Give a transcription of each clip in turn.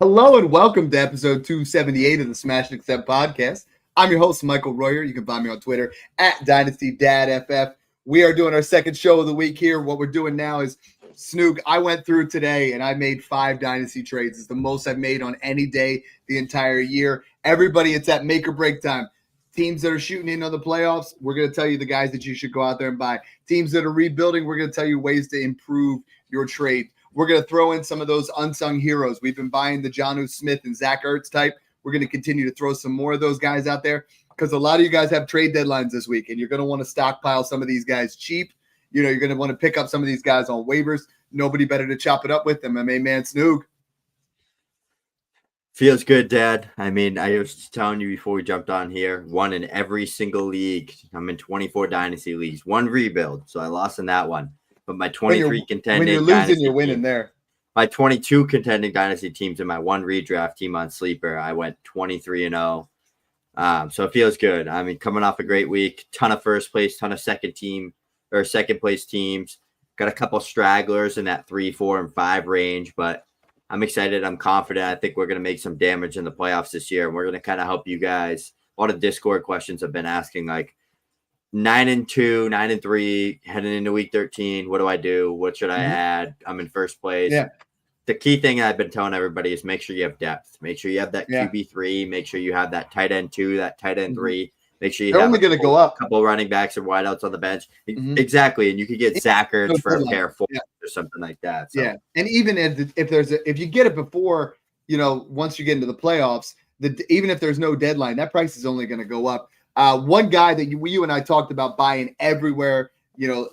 Hello and welcome to episode 278 of the Smash and Accept podcast. I'm your host, Michael Royer. You can find me on Twitter at DynastyDadFF. We are doing our second show of the week here. What we're doing now is Snoog. I went through today and I made 5 Dynasty trades. It's the most I've made on any day the entire year. Everybody, it's at make or break time. Teams that are shooting in on the playoffs, we're going to tell you the guys that you should go out there and buy. Teams that are rebuilding, we're going to tell you ways to improve your trade. We're going to throw in some of those unsung heroes. We've been buying the Jonnu Smith and Zach Ertz type. We're going to continue to throw some more of those guys out there because a lot of you guys have trade deadlines this week, and you're going to want to stockpile some of these guys cheap. You know, you're going to want to pick up some of these guys on waivers. Nobody better to chop it up with them. My main man, Snoog. Feels good, Dad. I mean, I was telling you before we jumped on here, won in every single league. I'm in 24 Dynasty leagues. One rebuild, so I lost in that one. But my 23 contending when you're losing, you're winning team, there. My 22 contending Dynasty teams and my one redraft team on Sleeper, I went 23-0. So it feels good. I mean, coming off a great week, ton of first place, ton of second place teams. Got a couple stragglers in that 3, 4, and 5 range, but I'm excited. I'm confident. I think we're going to make some damage in the playoffs this year, and we're going to kind of help you guys. A lot of Discord questions have been asking, like, 9-2, 9-3, heading into week 13. What do I do? What should I add? I'm in first place. Yeah. The key thing I've been telling everybody is make sure you have depth. Make sure you have that QB3. Make sure you have that tight end 2, that tight end 3. Make sure you have only going to go up. A couple running backs and wideouts on the bench. Exactly. And you could get Zach Ertz for a pair of 4 or something like that. So. Yeah. And even if you get it before, once you get into the playoffs, even if there's no deadline, that price is only going to go up. One guy that you and I talked about buying everywhere,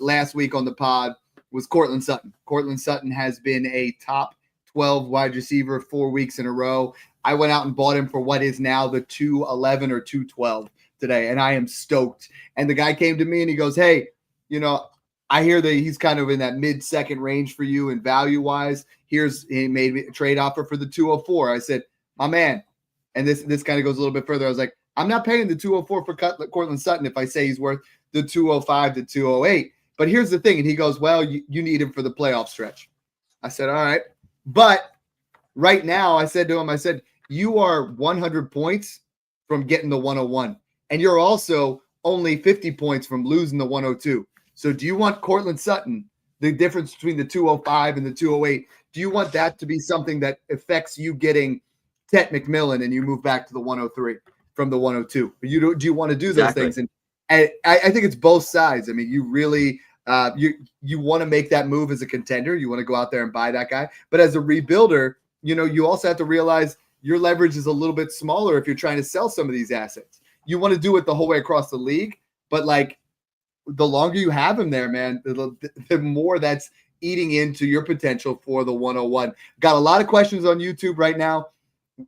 last week on the pod was Courtland Sutton. Courtland Sutton has been a top 12 wide receiver 4 weeks in a row. I went out and bought him for what is now the 211 or 212 today, and I am stoked. And the guy came to me and he goes, hey, I hear that he's kind of in that mid-second range for you and value-wise. He made me a trade offer for the 204. I said, my man, and this kind of goes a little bit further. I was like, I'm not paying the 204 for Courtland Sutton if I say he's worth the 205 to 208. But here's the thing. And he goes, well, you need him for the playoff stretch. I said, all right. But right now, I said to him, you are 100 points from getting the 101. And you're also only 50 points from losing the 102. So do you want Courtland Sutton, the difference between the 205 and the 208, do you want that to be something that affects you getting Tet McMillan and you move back to the 103? From the 102, do you want to do those things? And I think it's both sides. I mean, you really you want to make that move as a contender. You want to go out there and buy that guy. But as a rebuilder, you also have to realize your leverage is a little bit smaller if you're trying to sell some of these assets. You want to do it the whole way across the league, but like the longer you have him there, man, the more that's eating into your potential for the 101. Got a lot of questions on YouTube right now.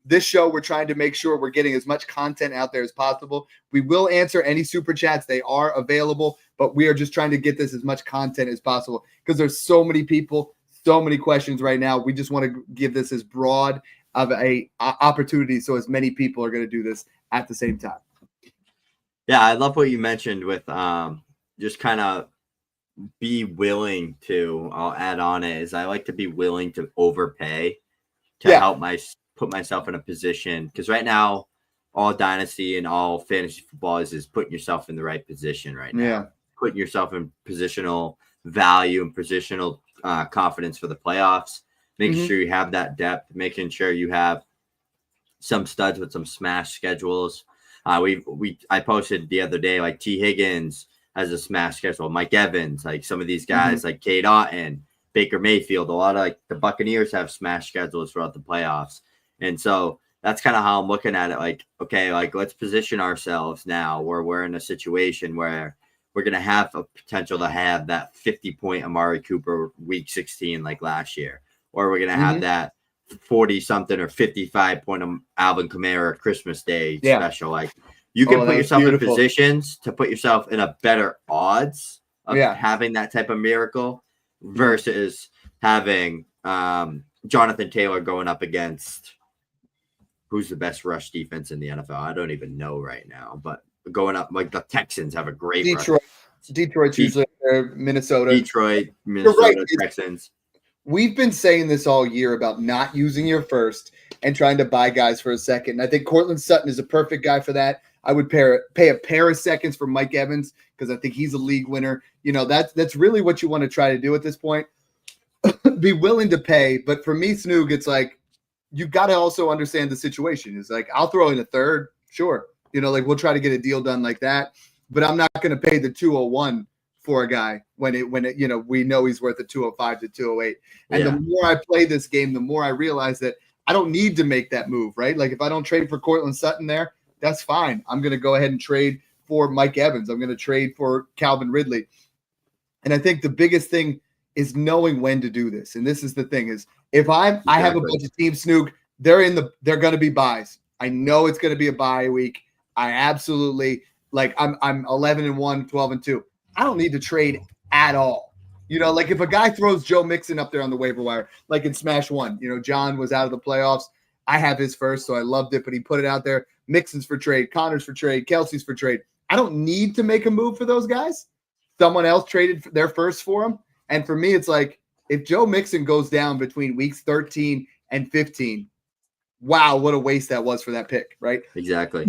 This show, we're trying to make sure we're getting as much content out there as possible. We will answer any super chats. They are available, but we are just trying to get this as much content as possible because there's so many people, so many questions right now. We just want to give this as broad of a opportunity so as many people are going to do this at the same time. Yeah, I love what you mentioned with just kind of be willing to, I'll add on it, is I like to be willing to overpay to help put myself in a position, because right now all Dynasty and all fantasy football is putting yourself in the right position right now. Putting yourself in positional value and positional confidence for the playoffs, making sure you have that depth, making sure you have some studs with some smash schedules. I posted the other day, like T. Higgins has a smash schedule, Mike Evans, like some of these guys like Cade Otton, Baker Mayfield, a lot of like the Buccaneers have smash schedules throughout the playoffs. And so that's kind of how I'm looking at it. Like, okay, like let's position ourselves now where we're in a situation where we're going to have a potential to have that 50-point Amari Cooper week 16 like last year, or we're going to have that 40-something or 55-point Alvin Kamara Christmas Day special. Like you can put yourself in positions to put yourself in a better odds of having that type of miracle versus having Jonathan Taylor going up against who's the best rush defense in the NFL? I don't even know right now, but going up like the Texans have a great Detroit's usually Minnesota. Minnesota, right. Texans. we've been saying this all year about not using your first and trying to buy guys for a second. And I think Cortland Sutton is a perfect guy for that. I would pay a pair of seconds for Mike Evans because I think he's a league winner. That's really what you want to try to do at this point. Be willing to pay. But for me, Snoog, it's like you got to also understand the situation. It's like I'll throw in a third, sure. We'll try to get a deal done like that. But I'm not going to pay the 201 for a guy when we know he's worth a 205 to 208. And the more I play this game, the more I realize that I don't need to make that move, right? Like if I don't trade for Cortland Sutton there, that's fine. I'm going to go ahead and trade for Mike Evans. I'm going to trade for Calvin Ridley. And I think the biggest thing is knowing when to do this. And this is the thing is if I have a bunch of teams, Snoog, they're going to be buys. I know it's going to be a bye week. I absolutely I'm 11-1, 12-2. I don't need to trade at all. Like if a guy throws Joe Mixon up there on the waiver wire, like in Smash 1, John was out of the playoffs. I have his first, so I loved it, but he put it out there. Mixon's for trade, Connor's for trade, Kelsey's for trade. I don't need to make a move for those guys. Someone else traded their first for him. And for me, it's like if Joe Mixon goes down between weeks 13 and 15, wow, what a waste that was for that pick, right? Exactly.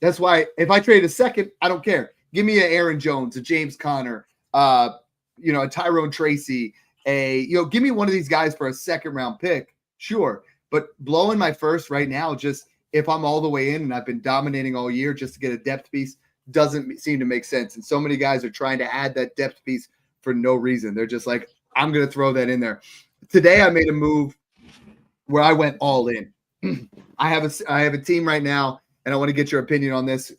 That's why if I trade a second, I don't care. Give me an Aaron Jones, a James Conner, a Tyrone Tracy, give me one of these guys for a second round pick. Sure. But blowing my first right now, just if I'm all the way in and I've been dominating all year just to get a depth piece doesn't seem to make sense. And so many guys are trying to add that depth piece for no reason. They're just like, I'm going to throw that in there. Today I made a move where I went all in. I have a team right now, and I want to get your opinion on this.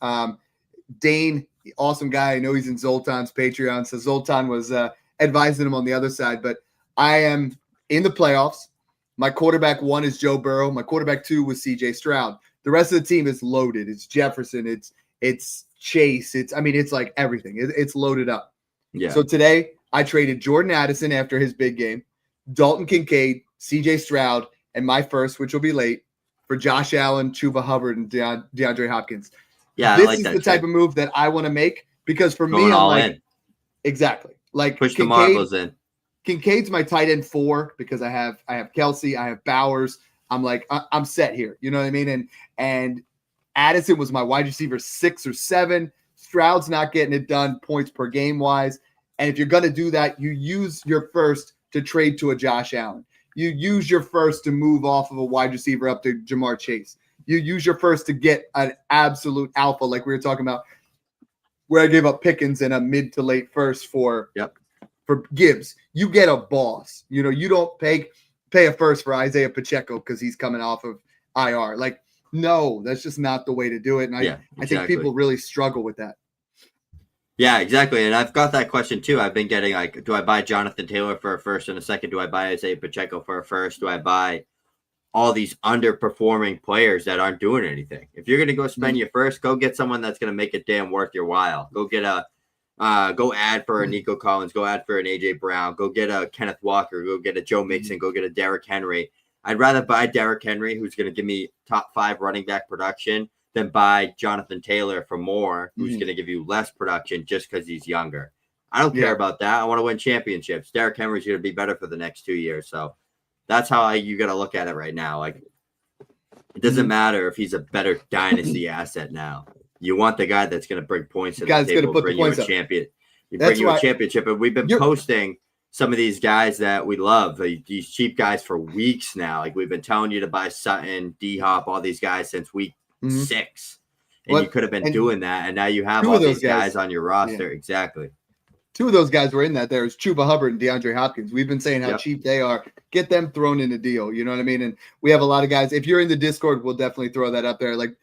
Dane, awesome guy. I know he's in Zoltan's Patreon, so Zoltan was advising him on the other side. But I am in the playoffs. My quarterback 1 is Joe Burrow. My quarterback 2 was C.J. Stroud. The rest of the team is loaded. It's Jefferson. It's Chase. It's like everything. It's loaded up. Yeah. So today I traded Jordan Addison after his big game, Dalton Kincaid, C.J. Stroud, and my first, which will be late, for Josh Allen, Chuba Hubbard, and DeAndre Hopkins. Yeah, this I like is that the type of move that I want to make because for me, I'm all like, in. Exactly. Like Push the marbles in. Kincaid's my tight end 4 because I have Kelsey, I have Bowers. I'm like, I'm set here. You know what I mean? And Addison was my wide receiver 6 or 7. Stroud's not getting it done points per game wise. And if you're going to do that, you use your first to trade to a Josh Allen. You use your first to move off of a wide receiver up to Jamar Chase. You use your first to get an absolute alpha, like we were talking about, where I gave up Pickens and a mid to late first for Gibbs. You get a boss. You don't pay a first for Isaiah Pacheco because he's coming off of IR. Like, no, that's just not the way to do it. And I think people really struggle with that. Yeah, exactly. And I've got that question too. I've been getting do I buy Jonathan Taylor for a first and a second? Do I buy Isaiah Pacheco for a first? Do I buy all these underperforming players that aren't doing anything? If you're going to go spend your first, go get someone that's going to make it damn worth your while. Go get go add for a Nico Collins, go add for an AJ Brown, go get a Kenneth Walker, go get a Joe Mixon, go get a Derrick Henry. I'd rather buy Derrick Henry, who's going to give me top 5 running back production, than buy Jonathan Taylor for more, who's going to give you less production just because he's younger. I don't care about that. I want to win championships. Derrick Henry's going to be better for the next 2 years. So that's how you got to look at it right now. Like, it doesn't matter if he's a better dynasty asset now. You want the guy that's going to bring points to the table, bring you a champion. Bring you a championship. And we've been posting some of these guys that we love, these cheap guys for weeks now. Like, we've been telling you to buy Sutton, D-Hop, all these guys since week 6. And you could have been doing that. And now you have all these guys on your roster. Yeah. Exactly. 2 of those guys were in that. There's Chuba Hubbard and DeAndre Hopkins. We've been saying how cheap they are. Get them thrown in a deal. You know what I mean? And we have a lot of guys. If you're in the Discord, we'll definitely throw that up there. Like,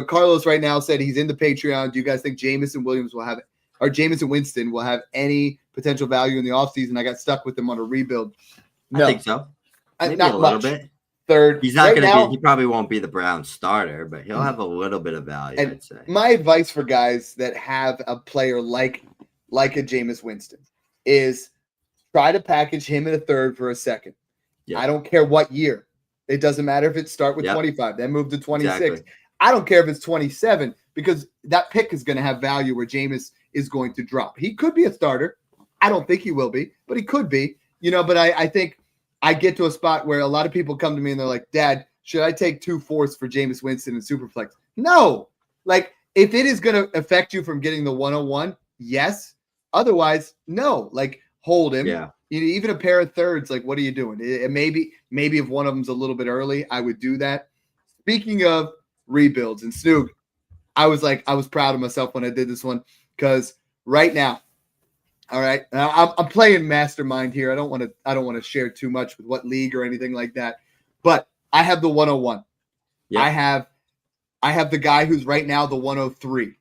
Carlos right now said he's in the Patreon. Do you guys think Jameson Winston will have any potential value in the offseason? I got stuck with him on a rebuild. No. I think so. Maybe not a little much. Bit. Third. He's not going to be. He probably won't be the Browns starter, but he'll have a little bit of value. I'd say. My advice for guys that have a player like a Jameis Winston is try to package him in a third for a second. Yeah. I don't care what year. It doesn't matter if it start with 25, then move to 26. Exactly. I don't care if it's 27 because that pick is going to have value where Jameis is going to drop. He could be a starter. I don't think he will be, but he could be. But I think I get to a spot where a lot of people come to me and they're like, Dad, should I take 2 fourths for Jameis Winston and Superflex? No. Like, if it is going to affect you from getting the 101, yes. Otherwise, no. Like, hold him. Yeah. Even a pair of thirds, like, what are you doing? Maybe if one of them's a little bit early, I would do that. Speaking of rebuilds, and Snoog, I was proud of myself when I did this one, because right now, all right, I'm playing mastermind here. I don't want to share too much with what league or anything like that, but I have the 101. Yep. I have the guy who's right now the 103,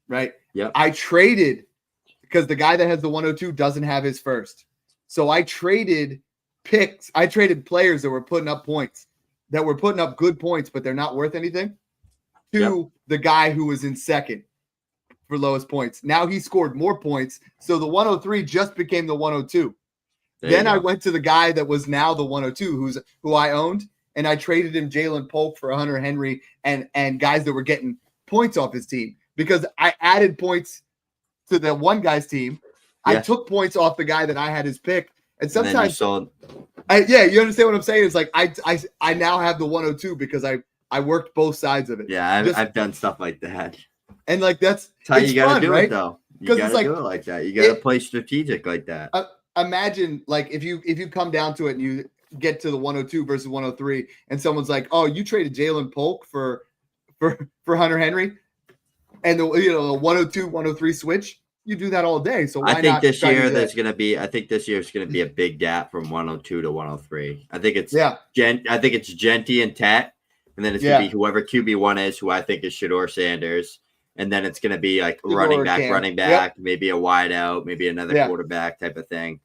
right? Yeah. I traded because the guy that has the 102 doesn't have his first. So I traded picks. I traded players that were putting up points, that were putting up good points, but they're not worth anything, to the guy who was in second for lowest points. Now he scored more points. So the 103 just became the 102. Then I went to the guy that was now the 102, who I owned, and I traded him Jalen Polk for Hunter Henry and guys that were getting points off his team, because I added points to the one guy's team. Yeah. I took points off the guy that I had his pick. And sometimes, you understand what I'm saying? It's like I now have the 102 because I worked both sides of it. Yeah, I've done stuff like that. And like that's how you got to do right? it, though. You got to do it like that. You got to play strategic like that. Imagine like if you come down to it and you get to the 102 versus 103, and someone's like, "Oh, you traded Jalen Polk for Hunter Henry," and the 102 103 switch. You do that all day. So why I think not this year there's going to be. I think this year is going to be a big gap from 102 to 103. I think it's I think it's Genty and Tet, and then it's going to be whoever QB1 is, who I think is Shador Sanders, and then it's going to be like running back, maybe a wide out, maybe another quarterback type of thing.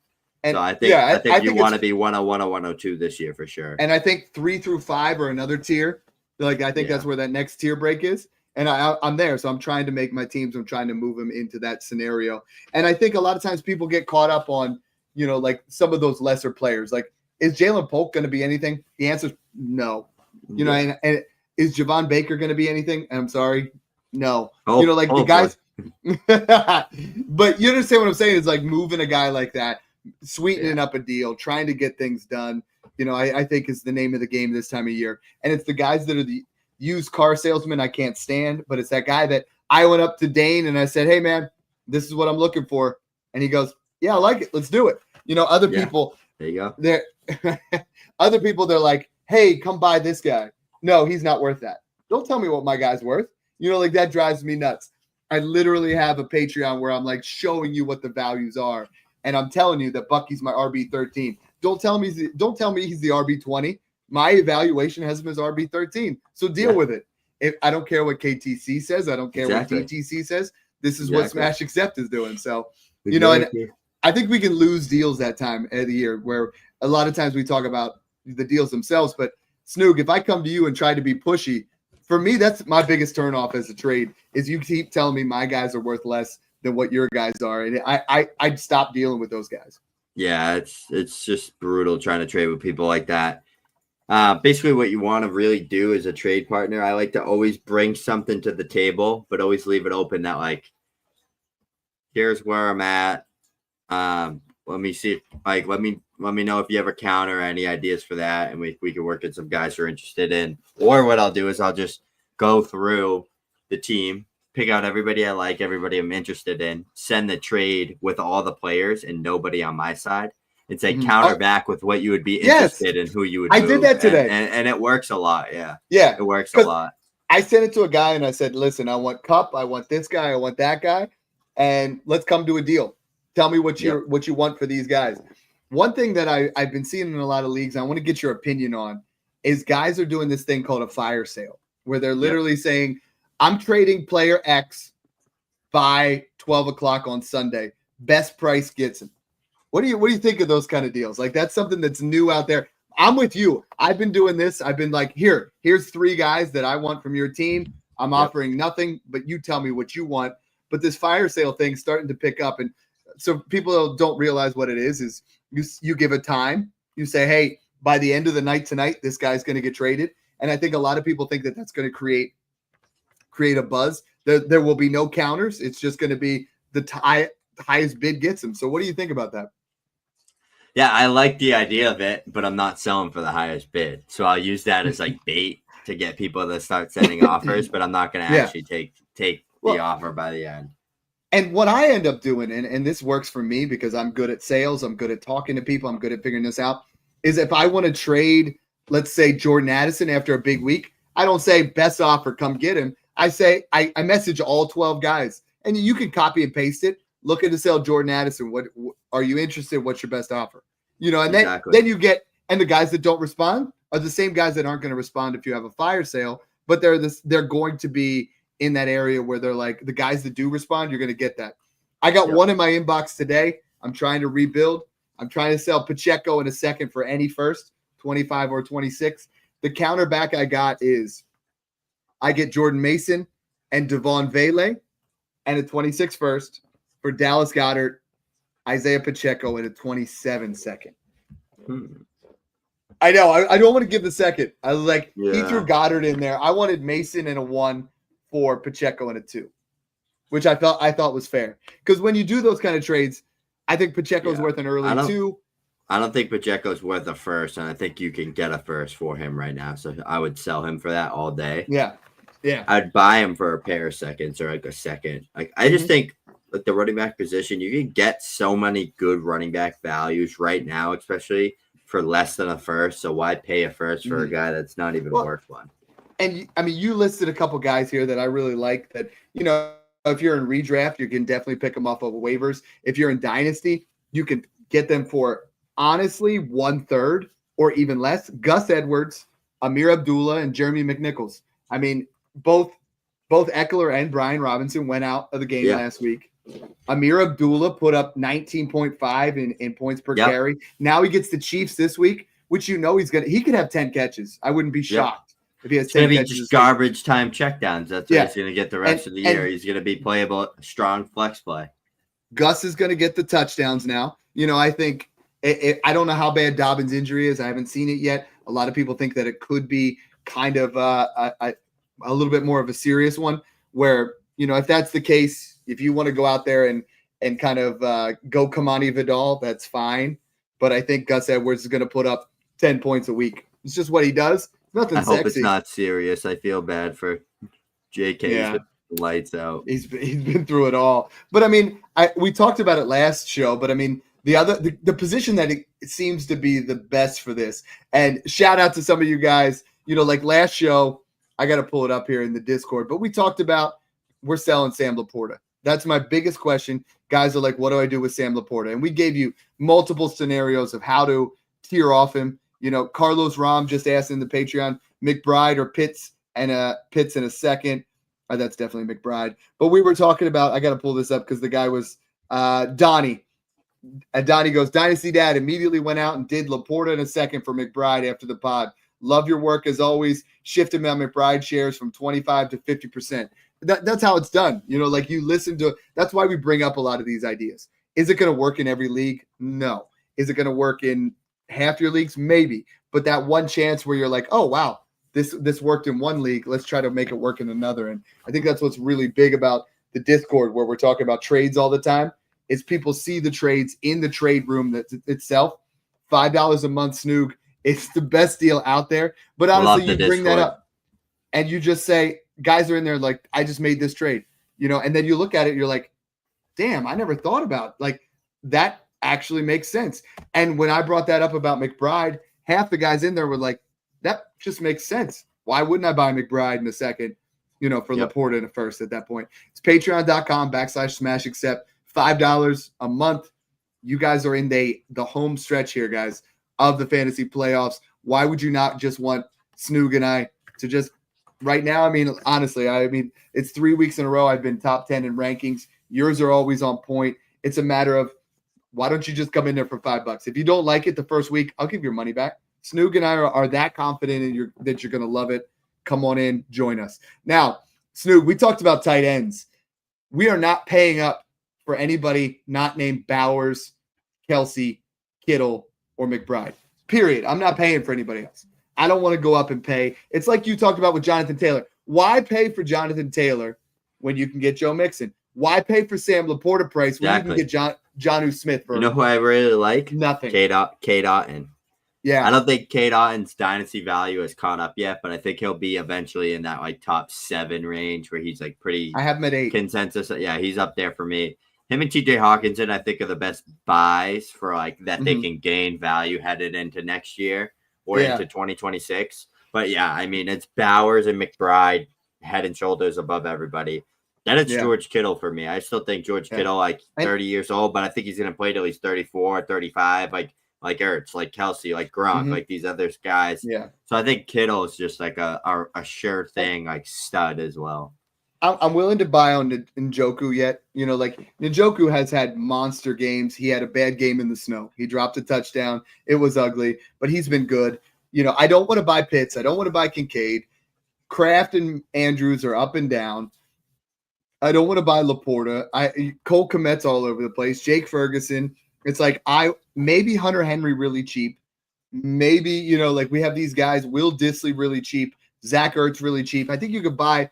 And so I think you want to be 101 or 102 this year for sure. And I think 3 through 5 are another tier. Like I think that's where that next tier break is. And I'm there. So I'm trying to make my teams. I'm trying to move them into that scenario. And I think a lot of times people get caught up on, like some of those lesser players. Like, is Jalen Polk going to be anything? The answer is no. And is Javon Baker going to be anything? And I'm sorry. No. The guys. But you understand what I'm saying? It's like moving a guy like that, sweetening up a deal, trying to get things done. I think is the name of the game this time of year. And it's the guys that are the used car salesman I can't stand, but it's that guy that I went up to Dane and I said, "Hey man, this is what I'm looking for." And he goes, "Yeah, I like it. Let's do it." Other people, there you go. They're other people, they're like, "Hey, come buy this guy." No, he's not worth that. Don't tell me what my guy's worth. Like that drives me nuts. I literally have a Patreon where I'm like showing you what the values are. And I'm telling you that Bucky's my RB13. Don't tell me he's the RB20. My evaluation has him as RB13. So deal with it. I don't care what KTC says. I don't care what DTC says. This is what Smash Accept is doing. So, and I think we can lose deals that time of the year, where a lot of times we talk about the deals themselves. But Snoog, if I come to you and try to be pushy, for me, that's my biggest turnoff as a trade, is you keep telling me my guys are worth less than what your guys are. And I'd stop dealing with those guys. Yeah, it's just brutal trying to trade with people like that. Basically what you want to really do as a trade partner, I like to always bring something to the table, but always leave it open that like, here's where I'm at. Let me see, like, let me know if you ever counter any ideas for that. And we can work at some guys who are interested in, or what I'll do is I'll just go through the team, pick out everybody I like, everybody I'm interested in, send the trade with all the players and nobody on my side, and say counter back with what you would be interested in, who you would move. I did that today. And it works a lot. Yeah. Yeah. It works a lot. I sent it to a guy and I said, "Listen, I want Cup. I want this guy. I want that guy. And let's come to a deal. Tell me what you want for these guys." One thing that I've been seeing in a lot of leagues, I want to get your opinion on, is guys are doing this thing called a fire sale, where they're literally saying, "I'm trading player X by 12 o'clock on Sunday. Best price gets him." What do you think of those kind of deals? Like, that's something that's new out there. I'm with you. I've been doing this. I've been like, here's 3 guys that I want from your team. I'm offering nothing, but you tell me what you want. But this fire sale thing's starting to pick up. And so people don't realize what it is you give a time. You say, "Hey, by the end of the night tonight, this guy's going to get traded." And I think a lot of people think that that's going to create a buzz. There will be no counters. It's just going to be the highest bid gets him. So what do you think about that? Yeah, I like the idea of it, but I'm not selling for the highest bid. So I'll use that as like bait to get people to start sending offers, but I'm not going to Yeah. actually take the Well, offer by the end. and what I end up doing, and this works for me because I'm good at sales, I'm good at talking to people, I'm good at figuring this out, is if I want to trade, let's say Jordan Addison after a big week, I don't say best offer, come get him. I say I message all 12 guys, and you can copy and paste it. Looking to sell Jordan Addison. What are you interested? What's your best offer? And Exactly. then you get, and the guys that don't respond are the same guys that aren't going to respond if you have a fire sale, but they're going to be in that area where they're like the guys that do respond, you're going to get that. I got one in my inbox today. I'm trying to rebuild. I'm trying to sell Pacheco in a second for any first, 25 or 26. The counterback I got is I get Jordan Mason and Devon Vele and a 26 first for Dallas Goedert, Isaiah Pacheco, and a 27 second. I know. I don't want to give the second. I was like, he threw Goddard in there. I wanted Mason and a 1 for Pacheco and a 2, which I thought was fair. Because when you do those kind of trades, I think Pacheco's worth an early 2. I don't think Pacheco's worth a first, and I think you can get a first for him right now. So I would sell him for that all day. Yeah. I'd buy him for a pair of seconds or like a second. Like I just think like the running back position, you can get so many good running back values right now, especially for less than a first. So why pay a first for a guy that's not even worth one? And I mean, you listed a couple guys here that I really like that, if you're in redraft, you can definitely pick them off of waivers. If you're in Dynasty, you can get them for honestly 1/3 or even less. Gus Edwards, Amir Abdullah, and Jeremy McNichols. I mean, both Eckler and Brian Robinson went out of the game last week. Amir Abdullah put up 19.5 in points per carry. Now he gets the Chiefs this week, which he could have 10 catches. I wouldn't be shocked if he has 10 catches. It's going to be just garbage time checkdowns. That's what he's going to get the rest of the year. He's going to be playable, strong flex play. Gus is going to get the touchdowns now. I think I don't know how bad Dobbins' injury is. I haven't seen it yet. A lot of people think that it could be kind of a little bit more of a serious one where, if that's the case, if you want to go out there and kind of go Kamani Vidal, that's fine. But I think Gus Edwards is going to put up 10 points a week. It's just what he does. Nothing sexy. I hope it's not serious. I feel bad for JK. He's been lights out. He's been through it all. But I mean, we talked about it last show, but I mean, the position that it seems to be the best for this, and shout out to some of you guys, like last show, I got to pull it up here in the Discord, but we talked about we're selling Sam Laporta. That's my biggest question. Guys are like, what do I do with Sam Laporta? And we gave you multiple scenarios of how to tear off him. Carlos Ram just asked in the Patreon, McBride or Pitts in a second. That's definitely McBride. But we were talking about, I got to pull this up because the guy was Donnie. And Donnie goes, Dynasty Dad immediately went out and did Laporta in a second for McBride after the pod. Love your work as always. Shifted my McBride shares from 25 to 50%. That's how it's done. Like you listen to, that's why we bring up a lot of these ideas. Is it going to work in every league? No. Is it going to work in half your leagues? Maybe. But that one chance where you're like, oh, wow, this worked in one league. Let's try to make it work in another. And I think that's what's really big about the Discord where we're talking about trades all the time is people see the trades in the trade room itself. $5 a month, Snoog. It's the best deal out there. But honestly, you bring that up and you just say, guys are in there like, I just made this trade, and then you look at it, you're like, damn, I never thought about like that actually makes sense. And when I brought that up about McBride, half the guys in there were like, that just makes sense. Why wouldn't I buy McBride in a second, for Laporta in a first at that point? It's patreon.com/smash accept $5 a month. You guys are in the home stretch here, guys, of the fantasy playoffs. Why would you not just want Snoog and I to just right now? I mean, honestly, it's 3 weeks in a row I've been top 10 in rankings. Yours are always on point. It's a matter of why don't you just come in there for $5? If you don't like it the first week, I'll give your money back. Snoog and I are that confident in that you're going to love it. Come on in, join us. Now, Snoog, we talked about tight ends. We are not paying up for anybody not named Bowers, Kelsey, Kittle, or McBride. Period. I'm not paying for anybody else. I don't want to go up and pay. It's like you talked about with Jonathan Taylor. Why pay for Jonathan Taylor when you can get Joe Mixon? Why pay for Sam Laporta price when you can get Jonnu Smith for You know who I really like? nothing. Cade Otton. Yeah. I don't think Cade Otton's dynasty value has caught up yet, but I think he'll be eventually in that like top 7 range where he's like pretty I have him at 8. consensus. Yeah, he's up there for me. Him and TJ Hawkinson, I think, are the best buys for like that they can gain value headed into next year or into 2026. But yeah, I mean, it's Bowers and McBride head and shoulders above everybody. Then it's George Kittle for me. I still think George Kittle, like 30 years old, but I think he's going to play till he's 34, 35, like Ertz, like Kelsey, like Gronk, like these other guys. Yeah. So I think Kittle is just like a sure thing, like stud as well. I'm willing to buy on Njoku yet. You know, like Njoku has had monster games. He had a bad game in the snow. He dropped a touchdown. It was ugly, but he's been good. You know, I don't want to buy Pitts. I don't want to buy Kincaid. Kraft and Andrews are up and down. I don't want to buy Laporta. Cole Kmet's all over the place. Jake Ferguson. It's like maybe Hunter Henry really cheap. Maybe, you know, like we have these guys, Will Dissly really cheap. Zach Ertz really cheap. I think you could buy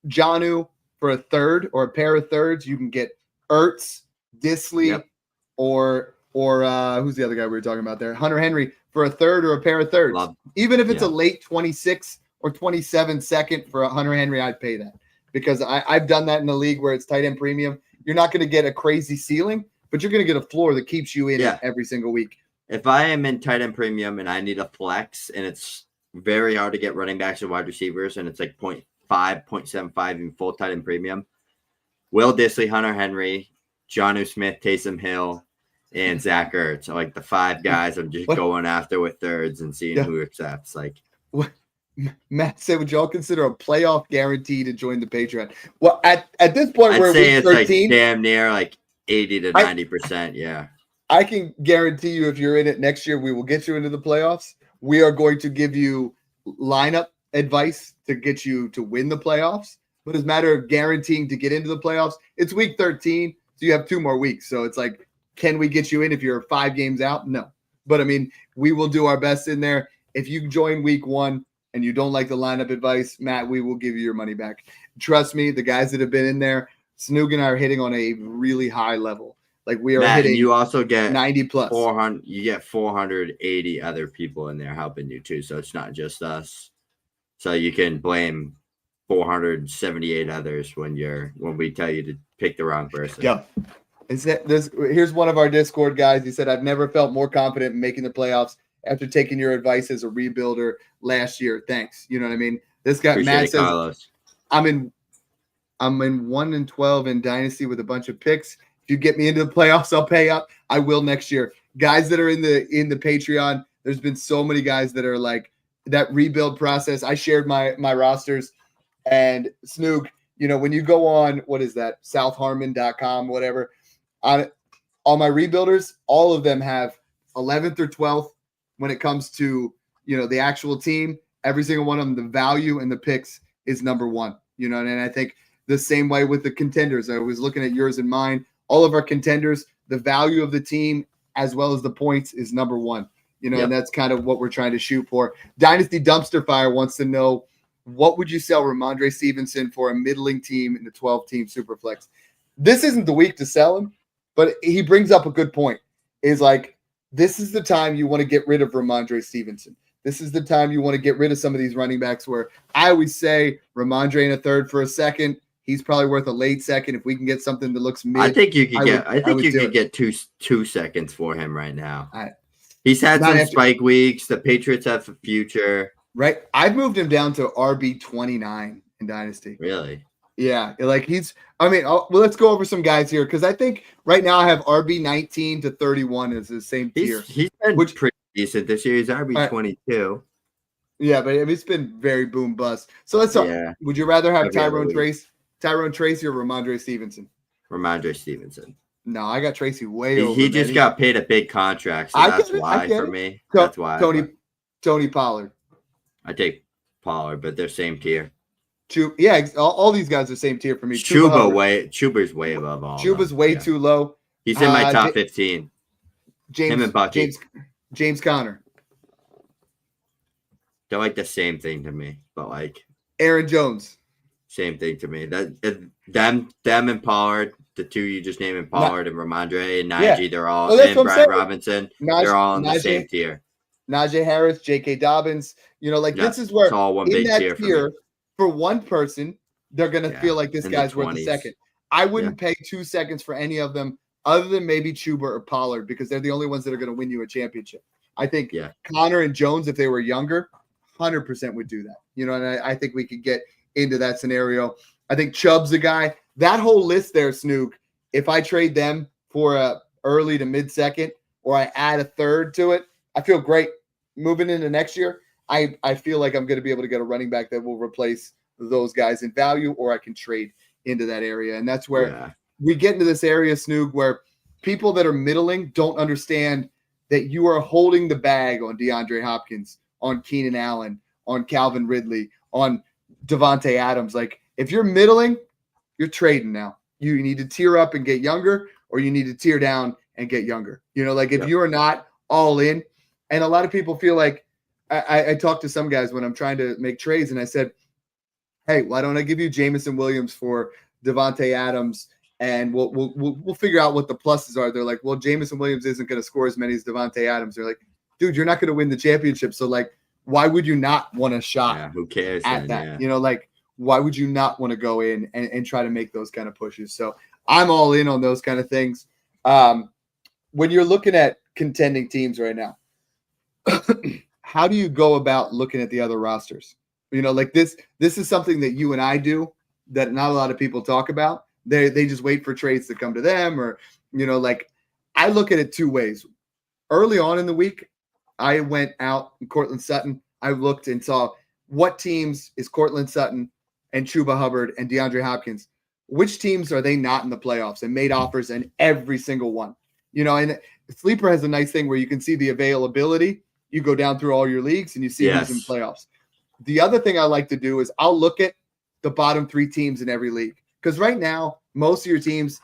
Jonnu for a third or a pair of thirds. You can get Ertz, Dissly, or who's the other guy we were talking about there? Hunter Henry for a third or a pair of thirds. Even if it's a late 26 or 27 second for a Hunter Henry, I'd pay that. Because I've done that in the league where it's tight end premium. You're not going to get a crazy ceiling, but you're going to get a floor that keeps you in it every single week. If I am in tight end premium and I need a flex and it's very hard to get running backs and wide receivers and it's like 0.5, 0.75 in full tight end premium, Will Dissly, Hunter Henry, Jonnu Smith, Taysom Hill, and Zach Ertz are like the 5 guys I'm just going after with thirds and seeing who accepts. Like what? Matt said, would y'all consider a playoff guarantee to join the Patreon? Well, at this point, I'd we're say week it's 13. Like damn near like 80 to 90%. Yeah. I can guarantee you if you're in it next year, we will get you into the playoffs. We are going to give you lineup advice to get you to win the playoffs. But as a matter of guaranteeing to get into the playoffs, it's week 13. So you have 2 more weeks. So it's like, can we get you in if you're 5 games out? No. But I mean, we will do our best in there. If you join week 1, and you don't like the lineup advice, Matt, we will give you your money back. Trust me, the guys that have been in there, Snoog and I are hitting on a really high level. Like we are hitting. You also get 90 plus. 400. You get 480 other people in there helping you too. So it's not just us. So you can blame 478 others when we tell you to pick the wrong person. Yeah. Here's one of our Discord guys. He said, "I've never felt more confident in making the playoffs after taking your advice as a rebuilder last year. Thanks." You know what I mean? This guy Matt says, Carlos. I'm in 1-12 in Dynasty with a bunch of picks. If you get me into the playoffs, I'll pay up. I will next year. Guys that are in the Patreon, there's been so many guys that are like that rebuild process. I shared my rosters, and Snoog, you know, when you go on, what is that? southharmon.com, whatever. On all my rebuilders, all of them have 11th or 12th when it comes to, you know, the actual team. Every single one of them, the value and the picks is number 1, you know, and I think the same way with the contenders. I was looking at yours and mine. All of our contenders, the value of the team as well as the points is number 1, you know, and that's kind of what we're trying to shoot for. Dynasty Dumpster Fire wants to know, what would you sell Ramondre Stevenson for a middling team in the 12-team Superflex? This isn't the week to sell him, but he brings up a good point. Is like, this is the time you want to get rid of Ramondre Stevenson. This is the time you want to get rid of some of these running backs where I always say Ramondre in a third for a second. He's probably worth a late second. If we can get something that looks mid, I think you could get 2 seconds for him right now. He's had some spike weeks. The Patriots have a future. Right. I've moved him down to RB 29 in Dynasty. Really? Yeah. Like well, let's go over some guys here. Cause I think right now I have RB 19 to 31 as the same tier. He's been pretty decent this year. He's RB 22. Yeah, but it's been very boom bust. So let's talk. Yeah. Would you rather have Tyrone Tracy or Ramondre Stevenson? Ramondre Stevenson. No, I got Tracy way over. He just got paid a big contract, so that's why for me. That's why. Tony Pollard. I take Pollard, but they're same tier. Yeah, all these guys are same tier for me. Chuba's way above all. Chuba's way too low. He's in my top 15. Him and Bucky. James Conner. They're like the same thing to me, but like Aaron Jones. Same thing to me. Them and Pollard, the two you just named, and Pollard and Ramondre and Najee, they're all, well, that's and what I'm Brian saying. Robinson, they're all in the same tier. Najee Harris, J.K. Dobbins, this is where it's all one in big that tier for one person, they're going to feel like this guy's worth a second. I wouldn't pay 2 seconds for any of them other than maybe Chuba or Pollard because they're the only ones that are going to win you a championship. I think Connor and Jones, if they were younger, 100% would do that. And I think we could get into that scenario. I think Chubb's a guy. That whole list there, Snook, if I trade them for a early to mid-second or I add a third to it, I feel great. Moving into next year, I feel like I'm going to be able to get a running back that will replace those guys in value, or I can trade into that area. And that's where we get into this area, Snoog, where people that are middling don't understand that you are holding the bag on DeAndre Hopkins, on Keenan Allen, on Calvin Ridley, on Devontae Adams. Like, if you're middling, you're trading now. You need to tier up and get younger, or you need to tier down and get younger. If you are not all in, and a lot of people feel like, I talked to some guys when I'm trying to make trades, and I said, hey, why don't I give you Jameson Williams for Devontae Adams, and we'll figure out what the pluses are. They're like, well, Jameson Williams isn't going to score as many as Devontae Adams. They're like, dude, you're not going to win the championship. So, why would you not want a shot? Yeah, who cares at then, that? Why would you not want to go in and try to make those kind of pushes? So I'm all in on those kind of things. When you're looking at contending teams right now, how do you go about looking at the other rosters? This is something that you and I do that not a lot of people talk about. They just wait for trades to come to them, or, I look at it two ways. Early on in the week, I went out in Cortland Sutton. I looked and saw what teams is Cortland Sutton and Chuba Hubbard and DeAndre Hopkins. Which teams are they not in the playoffs, and made offers in every single one. And Sleeper has a nice thing where you can see the availability. You go down through all your leagues and you see who's in playoffs. The other thing I like to do is I'll look at the bottom 3 teams in every league. Because right now, most of your teams,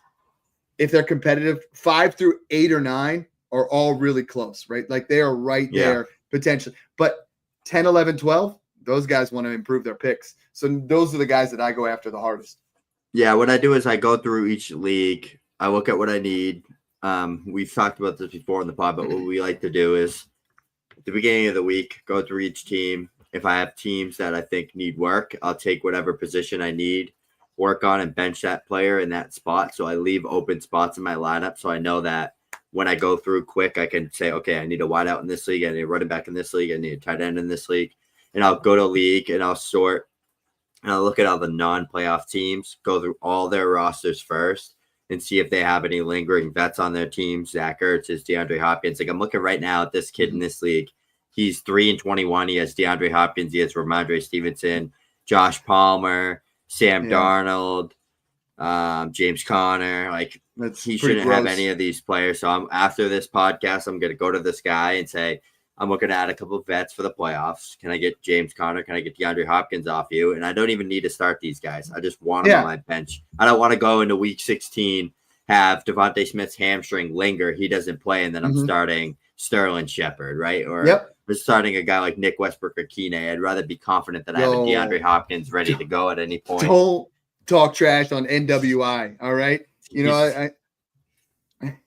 if they're competitive, 5 through 8 or 9 are all really close, right? Like, they are right there potentially. But 10, 11, 12, those guys want to improve their picks. So those are the guys that I go after the hardest. Yeah, what I do is I go through each league. I look at what I need. We've talked about this before in the pod, but what we like to do is at the beginning of the week, go through each team. If I have teams that I think need work, I'll take whatever position I need, work on, and bench that player in that spot. So I leave open spots in my lineup. So I know that when I go through quick, I can say, okay, I need a wideout in this league. I need a running back in this league. I need a tight end in this league. And I'll go to league and I'll sort and I'll look at all the non-playoff teams, go through all their rosters first and see if they have any lingering vets on their team. Zach Ertz is DeAndre Hopkins. Like, I'm looking right now at this kid in this league. He's 3-21. He has DeAndre Hopkins. He has Ramondre Stevenson, Josh Palmer, Sam Darnold, James Conner. Like, he shouldn't have any of these players. So after this podcast, I'm going to go to this guy and say, I'm looking to add a couple of vets for the playoffs. Can I get James Conner? Can I get DeAndre Hopkins off you? And I don't even need to start these guys. I just want them on my bench. I don't want to go into week 16, have Devontae Smith's hamstring linger. He doesn't play, and then I'm starting Sterling Shepard, right? Or we're starting a guy like Nick Westbrook or Keenan. I'd rather be confident that I have a DeAndre Hopkins ready to go at any point. Don't talk trash on NWI, all right? You know, I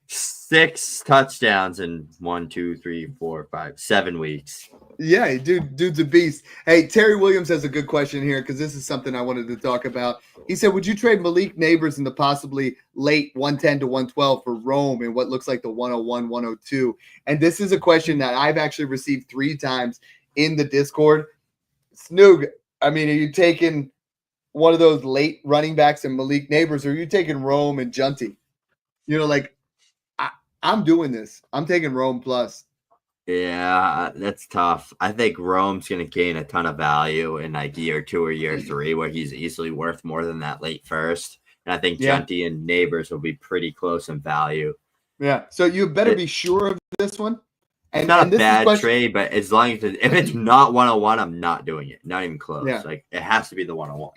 6 touchdowns in 1, 2, 3, 4, 5, 7 weeks. Yeah, dude's a beast. Hey, Terry Williams has a good question here because this is something I wanted to talk about. He said, would you trade Malik Neighbors in the possibly late 110 to 112 for Rome in what looks like the 101, 102? And this is a question that I've actually received 3 times in the Discord. Snoog, I mean, are you taking one of those late running backs and Malik Neighbors, or are you taking Rome and Junty? You know, like, I'm doing this. I'm taking Rome plus. Yeah, that's tough. I think Rome's going to gain a ton of value in like year 2 or year 3, where he's easily worth more than that late first. And I think Junty and Neighbors will be pretty close in value. Yeah. So you better be sure of this one. It's not a bad trade, but as long as if it's not 101, I'm not doing it. Not even close. Yeah. Like, it has to be the 101.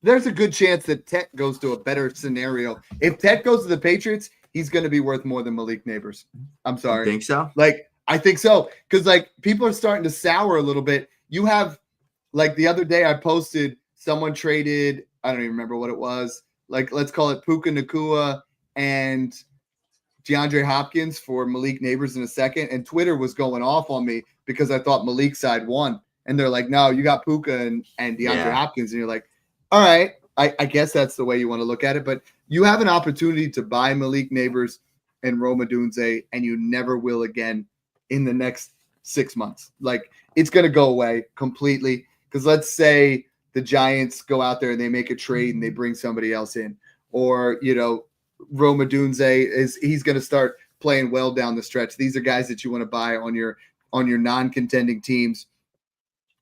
There's a good chance that Tech goes to a better scenario. If Tech goes to the Patriots, he's going to be worth more than Malik Neighbors. I'm sorry. You think so? Like, I think so. Because, like, people are starting to sour a little bit. You have, like, the other day I posted someone traded, I don't even remember what it was. Like, let's call it Puka Nacua and DeAndre Hopkins for Malik Neighbors in a second. And Twitter was going off on me because I thought Malik's side won. And they're like, no, you got Puka and DeAndre Hopkins. And you're like, all right, I guess that's the way you want to look at it. But you have an opportunity to buy Malik Neighbors and Rome Odunze, and you never will again in the next 6 months. Like, it's going to go away completely. Because let's say the Giants go out there and they make a trade and they bring somebody else in. Or, Rome Odunze he's going to start playing well down the stretch. These are guys that you want to buy on your non-contending teams.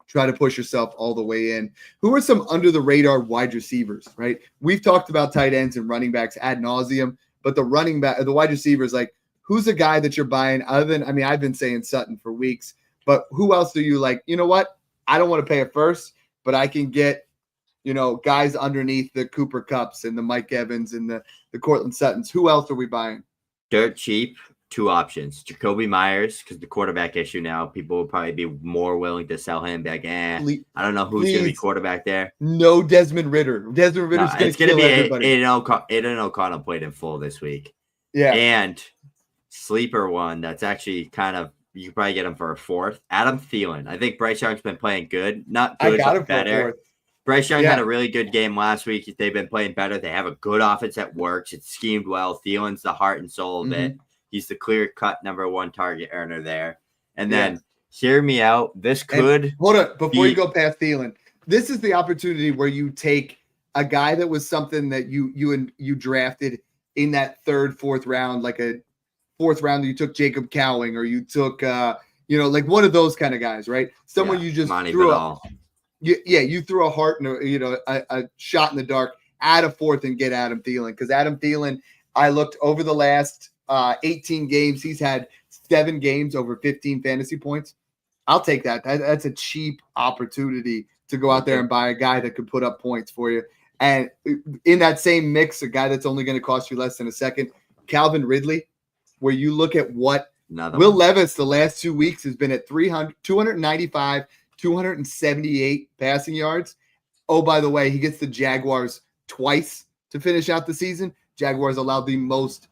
Try to push yourself all the way in. Who are some under-the-radar wide receivers, right? We've talked about tight ends and running backs ad nauseum, but the wide receivers, like, who's a guy that you're buying other than, I've been saying Sutton for weeks, but who else do you like? You know what? I don't want to pay a first, but I can get, guys underneath the Cooper Kupps and the Mike Evans and the Cortland Suttons. Who else are we buying? Dirt cheap. 2 options. Jacoby Myers, because the quarterback issue now, people will probably be more willing to sell him back. I don't know who's going to be quarterback there. No Desmond Ritter. Desmond Ritter's going to kill everybody. Aiden O'Connell played in full this week. Yeah. And sleeper one that's actually kind of, you could probably get him for a 4th. Adam Thielen. I think Bryce Young's been playing good. Not good, but better. Bryce Young had a really good game last week. They've been playing better. They have a good offense that works. It's schemed well. Thielen's the heart and soul of it. He's the clear-cut number 1 target earner there. And then, hear me out. This could hold on before you go past Thielen. This is the opportunity where you take a guy that was something that you drafted in that 3rd, 4th round, like a 4th round. You took Jacob Cowing, or you took like one of those kind of guys, right? Someone you just Monty threw Vidal. You threw a heart and a shot in the dark. Add a 4th and get Adam Thielen, because Adam Thielen, I looked over the last 18 games. He's had 7 games over 15 fantasy points. I'll take that. That's a cheap opportunity to go out there and buy a guy that could put up points for you. And in that same mix, a guy that's only going to cost you less than a second, Calvin Ridley, where you look at what Will Levis the last 2 weeks has been at 295, 278 passing yards. Oh, by the way, he gets the Jaguars twice to finish out the season. Jaguars allowed the most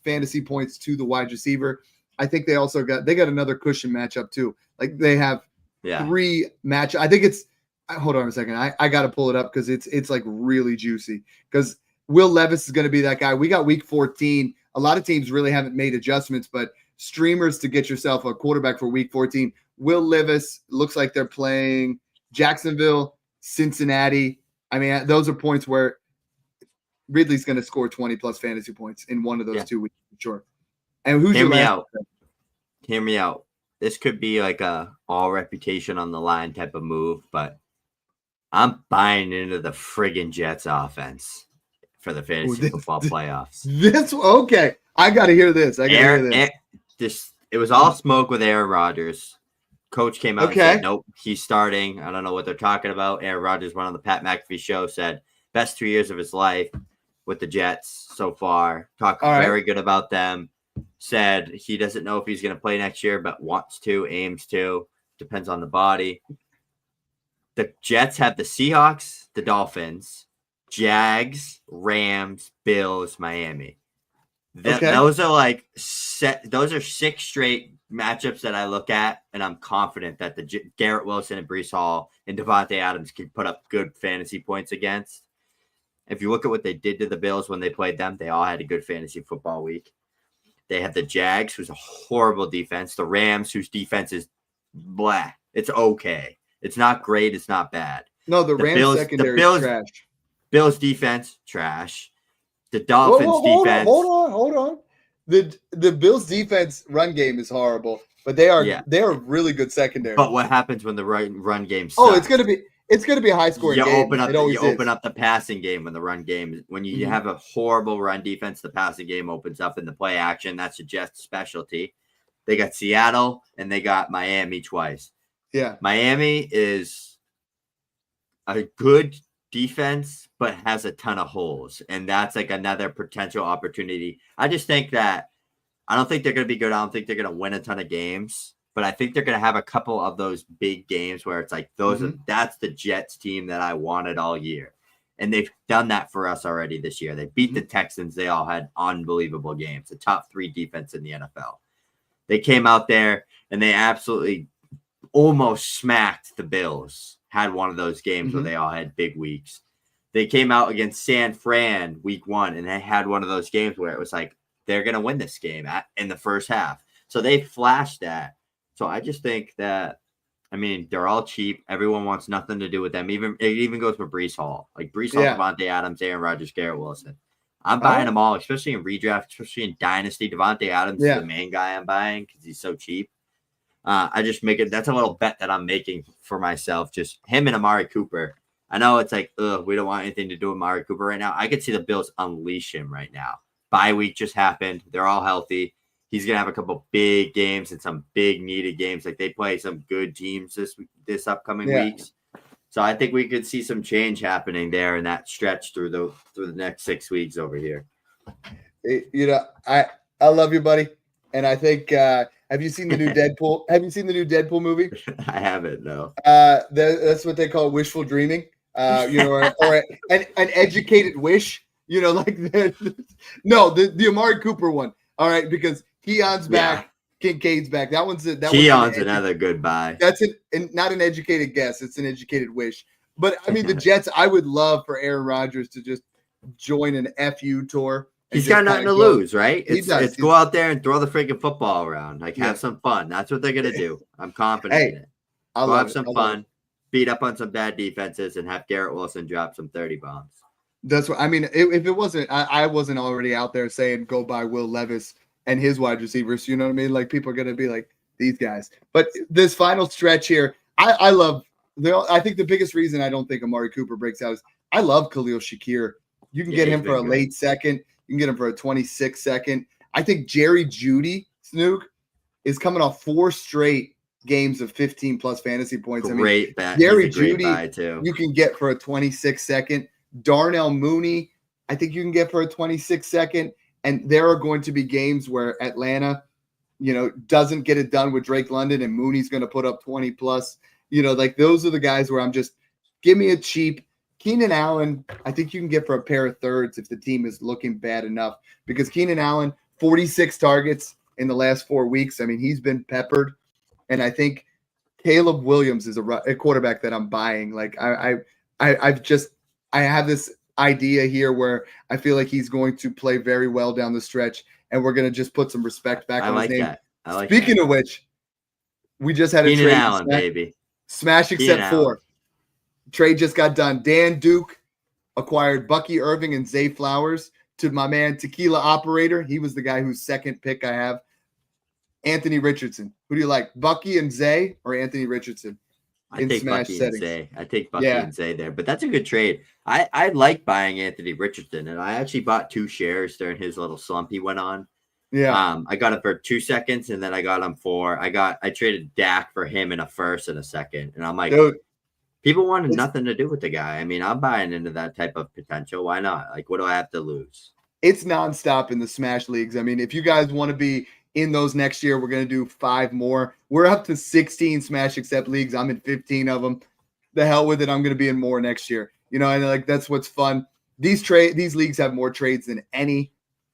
fantasy points to the wide receiver. I think they also got another cushion matchup too. Like, they have 3 match. I think it's, hold on a second. I got to pull it up because it's like really juicy, because Will Levis is going to be that guy. We got week 14. A lot of teams really haven't made adjustments, but streamers to get yourself a quarterback for week 14. Will Levis looks like they're playing Jacksonville, Cincinnati. Those are points where Ridley's going to score 20-plus fantasy points in one of those 2 weeks, for sure. And who's Hear me out. This could be like a all reputation on the line type of move, but I'm buying into the friggin' Jets offense for the fantasy football playoffs. Okay. I got to hear this. It was all smoke with Aaron Rodgers. Coach came out and said, nope, he's starting. I don't know what they're talking about. Aaron Rodgers went on the Pat McAfee show, said best 2 years of his life with the Jets so far. Talked very good about them. Said he doesn't know if he's going to play next year, but wants to, aims to. Depends on the body. The Jets have the Seahawks, the Dolphins, Jags, Rams, Bills, Miami. Those are those are 6 straight matchups that I look at, and I'm confident that the Garrett Wilson and Breece Hall and Devontae Adams can put up good fantasy points against. If you look at what they did to the Bills when they played them, they all had a good fantasy football week. They have the Jags, who's a horrible defense. The Rams, whose defense is blah. It's okay. It's not great. It's not bad. No, the Rams secondary is trash. Bills defense, trash. The Dolphins defense. Hold on. The Bills defense run game is horrible, but they are really good secondary. But what happens when the run game sucks? Oh, it's gonna be a high scoring game. Open up the passing game when the run game. When you have a horrible run defense, the passing game opens up in the play action. That's a Jets specialty. They got Seattle and they got Miami twice. Yeah, Miami is a good defense, but has a ton of holes, and that's like another potential opportunity. I just think that I don't think they're going to be good. I don't think they're going to win a ton of games, but I think they're going to have a couple of those big games where it's like that's the Jets team that I wanted all year. And they've done that for us already this year. They beat the Texans. They all had unbelievable games, the top 3 defense in the NFL. They came out there and they absolutely almost smacked the Bills, had one of those games where they all had big weeks. They came out against San Fran week 1, and they had one of those games where it was like, they're going to win this game in the first half. So they flashed that. So I just think that, I mean, they're all cheap. Everyone wants nothing to do with them. It even goes for Breece Hall. Like Breece Hall, Devontae Adams, Aaron Rodgers, Garrett Wilson. I'm buying them all, especially in redraft, especially in Dynasty. Devontae Adams is the main guy I'm buying because he's so cheap. I just make it. That's a little bet that I'm making for myself. Just him and Amari Cooper. I know it's like, we don't want anything to do with Amari Cooper right now. I could see the Bills unleash him right now. Bye week just happened. They're all healthy. He's going to have a couple big games and some big needed games. Like they play some good teams this upcoming weeks. So I think we could see some change happening there in that stretch through the next 6 weeks over here. You know, I love you, buddy. And I think have you seen the new Deadpool? Have you seen the new Deadpool movie? I haven't, no. That's what they call wishful dreaming. You know, or an educated wish. You know, like the Amari Cooper one. All right, because Keon's back, Kincaid's back. Keon's another good buy. That's not an educated guess. It's an educated wish. But I mean, the Jets. I would love for Aaron Rodgers to just join an FU tour. He's got nothing to lose, right? It's go out there and throw the freaking football around. Like have some fun. That's what they're gonna do. I'm confident in it. Go have some fun, beat up on some bad defenses, and have Garrett Wilson drop some 30 bombs. That's what I mean. If it wasn't, I wasn't already out there saying go buy Will Levis and his wide receivers. You know what I mean? Like people are gonna be like these guys. But this final stretch here, I love. I think the biggest reason I don't think Amari Cooper breaks out is I love Khalil Shakir. You can get him for a late second. You can get him for a 26 second. I think Jerry Jeudy, Snook, is coming off 4 straight games of 15 plus fantasy points. Great bet. Jerry Jeudy, you can get for a 26 second. Darnell Mooney, I think you can get for a 26 second. And there are going to be games where Atlanta, you know, doesn't get it done with Drake London and Mooney's going to put up 20 plus. You know, like those are the guys where I'm just give me a cheap. Keenan Allen, I think you can get for a pair of thirds if the team is looking bad enough because Keenan Allen, 46 targets in the last 4 weeks. I mean, he's been peppered. And I think Caleb Williams is a quarterback that I'm buying. Like I have this idea here where I feel like he's going to play very well down the stretch and we're going to just put some respect back on his name. Speaking of which, we just had a Keenan trade. Allen, baby. Smash except 4. Trade just got done. Dan Duke acquired Bucky Irving and Zay Flowers to my man Tequila Operator. He was the guy whose second pick I have. Anthony Richardson. Who do you like, Bucky and Zay or Anthony Richardson? I take Bucky and Zay. I take Bucky and Zay there, but that's a good trade. I like buying Anthony Richardson, and I actually bought 2 shares during his little slump he went on. Yeah. I got him for 2 seconds, and then I got him for I traded Dak for him in a first and a second, and I'm like, dude, people wanted nothing to do with the guy. I mean, I'm buying into that type of potential. Why not? Like, what do I have to lose? It's nonstop in the Smash leagues. I mean, if you guys want to be in those next year, we're going to do 5 more. We're up to 16 Smash Accept leagues. I'm in 15 of them. The hell with it. I'm going to be in more next year. You know, and like that's what's fun. These leagues have more trades than any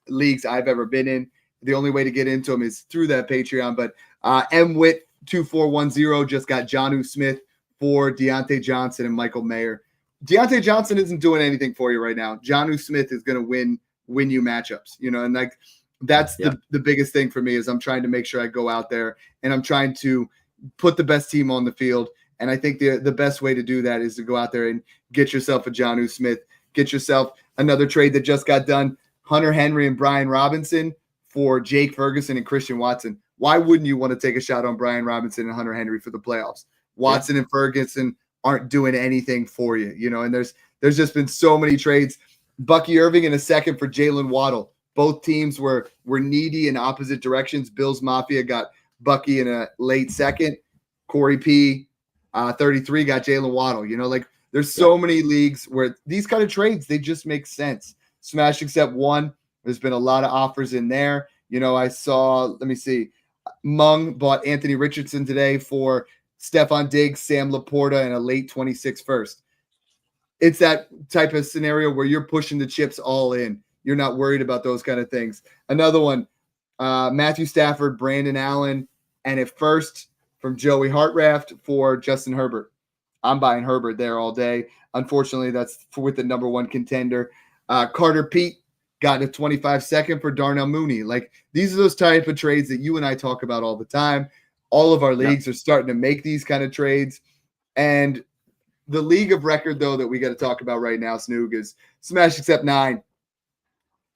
leagues I've ever been in. The only way to get into them is through that Patreon. But MWIT2410 just got Jonnu Smith for Deontay Johnson and Michael Mayer. Deontay Johnson isn't doing anything for you right now. Jonnu Smith is going to win you matchups, you know, and like that's the biggest thing for me is I'm trying to make sure I go out there and I'm trying to put the best team on the field. And I think the best way to do that is to go out there and get yourself a Jonnu Smith, get yourself another trade that just got done, Hunter Henry and Brian Robinson for Jake Ferguson and Christian Watson. Why wouldn't you want to take a shot on Brian Robinson and Hunter Henry for the playoffs? Watson and Ferguson aren't doing anything for you, you know, and there's just been so many trades. Bucky Irving in a second for Jalen Waddle. Both teams were needy in opposite directions. Bills Mafia got Bucky in a late second. Corey P, 33, got Jalen Waddle. You know, like there's so many leagues where these kind of trades, they just make sense. Smash Except 1, there's been a lot of offers in there. You know, I saw, let me see. Mung bought Anthony Richardson today for Stephon Diggs, Sam Laporta, and a late 26 first. It's that type of scenario where you're pushing the chips all in. You're not worried about those kind of things. Another one, Matthew Stafford, Brandon Allen, and a first from Joey Hartraft for Justin Herbert. I'm buying Herbert there all day. Unfortunately, that's with the number one contender. Carter Pete got a 25 second for Darnell Mooney. Like, these are those type of trades that you and I talk about all the time. All of our leagues are starting to make these kind of trades. And the league of record, though, that we got to talk about right now, Snoog, is Smash Accept 9.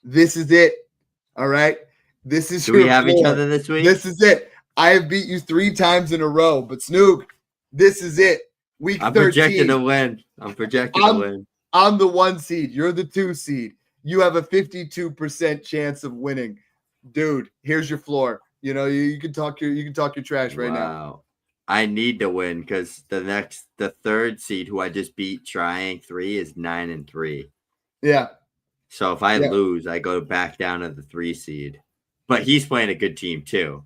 This is it. All right? This is Do we have each other this week? This is it. I have beat you 3 times in a row. But, Snoog, this is it. Week 13. I'm projected to win. I'm projected to win. I'm the 1 seed. You're the 2 seed. You have a 52% chance of winning. Dude, here's your floor. You know, you can talk your trash right now. I need to win because the 3rd seed who I just beat trying 3 is 9-3. Yeah. So if I lose, I go back down to the 3 seed. But he's playing a good team too.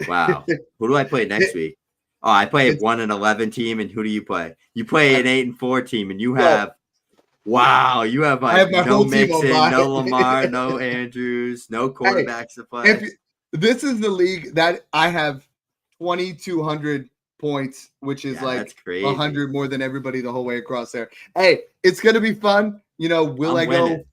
Wow. Who do I play next week? Oh, I play a 1-11 team, and who do you play? You play an 8-4 team, and you have you have like no Mixon, no Lamar, no Andrews, no quarterbacks to play. This is the league that I have 2,200 points, which is like 100 more than everybody the whole way across there. Hey, it's gonna be fun. You know, I go?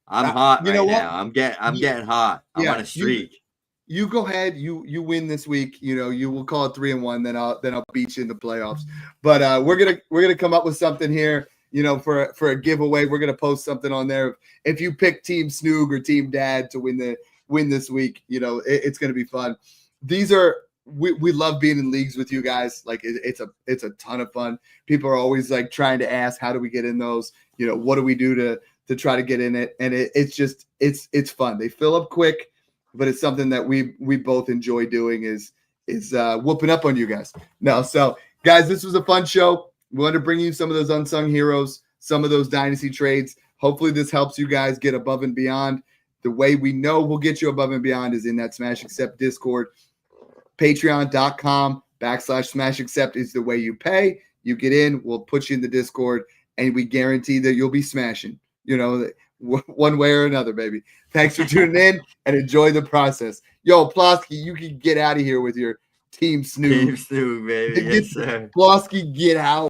I'm hot right now. I'm getting hot. I'm on a streak. You go ahead. You win this week. You know, you will call it 3-1. Then I'll beat you in the playoffs. But we're gonna come up with something here. You know, for a giveaway, we're gonna post something on there. If you pick Team Snoog or Team Dad to win this week, you know, it's gonna be fun. We love being in leagues with you guys. Like, it's a ton of fun. People are always like trying to ask, how do we get in those? You know, what do we do to try to get in it? And it's fun. They fill up quick, but it's something that we both enjoy doing is whooping up on you guys. No, so guys, this was a fun show. We want to bring you some of those unsung heroes, some of those dynasty trades. Hopefully this helps you guys get above and beyond. The way we know we'll get you above and beyond is in that Smash Accept Discord. Patreon.com/Smash Accept is the way you pay. You get in, we'll put you in the Discord, and we guarantee that you'll be smashing, you know, one way or another, baby. Thanks for tuning in and enjoy the process. Yo, Plosky, you can get out of here with your Team Snoog. Team Snoog, baby. Yes, sir. Plosky, get out.